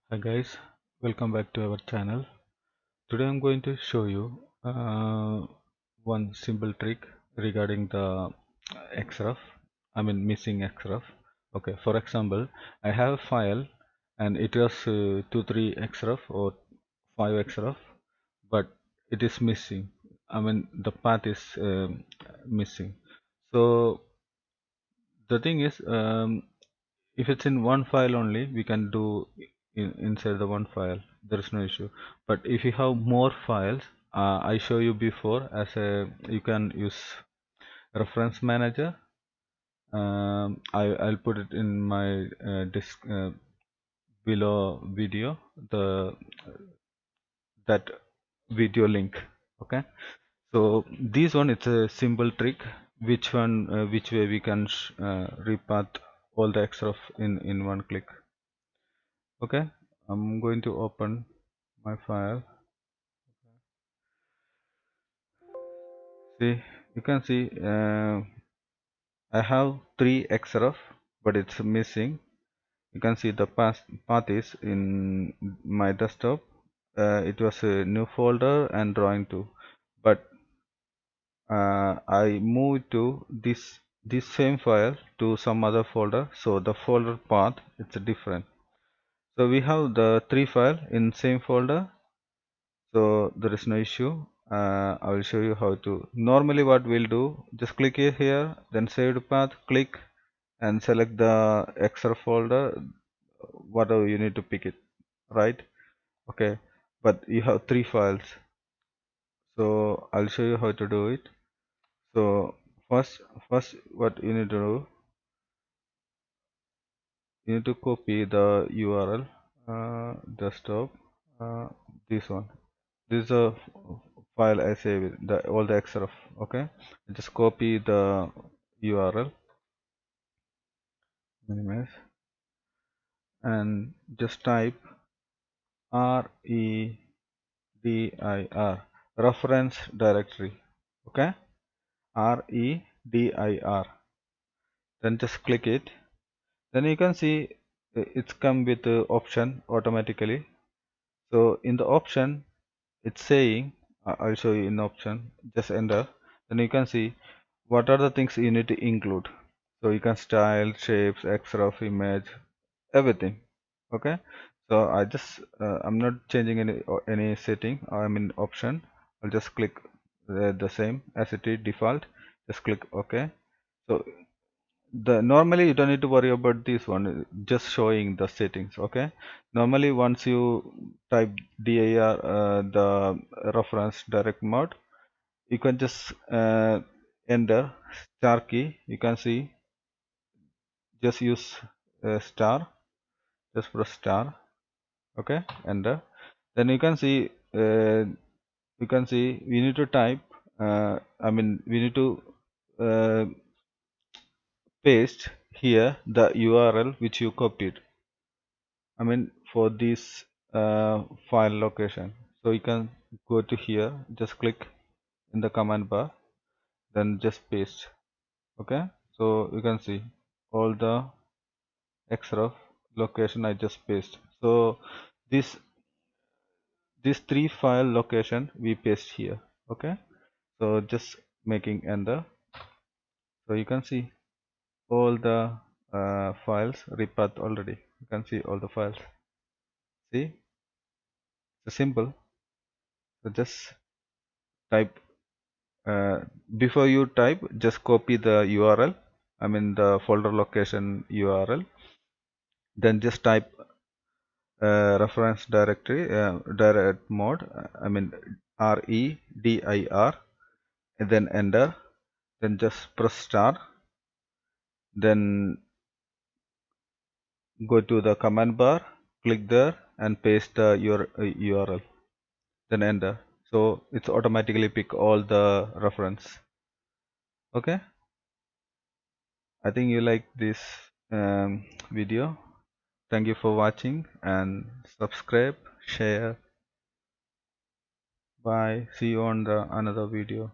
Hi guys, welcome back to our channel. Today I'm going to show you one simple trick regarding the xref. I mean missing xref. Okay, for example, I have a file and it was 2-3 xref or 5 xref, but it is missing. I mean the path is missing. So the thing is, if it's in one file only, we can do inside the one file. There is no issue. But if you have more files, I show you before as a you can use reference manager. I'll put it in my disk below video, the that video link. Okay, so this one, it's a simple trick which way we can repath all the extra in one click. Okay, I'm going to open my file. See, you can see I have 3 xref, but it's missing. You can see the path is in my desktop. It was a new folder and drawing too, but I moved to this same file to some other folder, so the folder path it's different. So we have the 3 file in same folder, so there is no issue. I will show you how to. Normally what we'll do, just click here, then saved path, click and select the extra folder, whatever you need to pick it, right? Okay, but you have 3 files, so I'll show you how to do it. So first what you need to do, you need to copy the URL, desktop, this one. This is a file I save the all the xref. Okay, just copy the URL, minimize, and just type redir reference directory. Okay, redir, then just click it. Then you can see it's come with the option automatically. So in the option it's saying, I'll show you in option, just enter. Then you can see what are the things you need to include. So you can style, shapes, xref, image, everything. Okay, so I'm not changing any setting. I'm in option. I'll just click the same as it is default. Just click OK. So the normally you don't need to worry about this one, just showing the settings. Okay, normally once you type dir the reference direct mode, you can just enter star key. You can see, just use star, just press star. Okay, enter. Then you can see we need to type, I mean we need to uh, paste here the URL which you copied, I mean for this file location. So you can go to here, just click in the command bar, then just paste. Okay, so you can see all the xref location I just paste. So this this 3 file location we paste here. Okay, so just making enter. So you can see all the files repath already. You can see all the files. See, it's simple. So just type, before you type, just copy the URL, I mean the folder location URL, then just type reference directory, direct mode, I mean redir, and then enter. Then just press star, then go to the command bar, click there and paste your URL, then enter. So it's automatically pick all the reference. Okay, I think you like this video. Thank you for watching and subscribe, share. Bye. See you on the another video.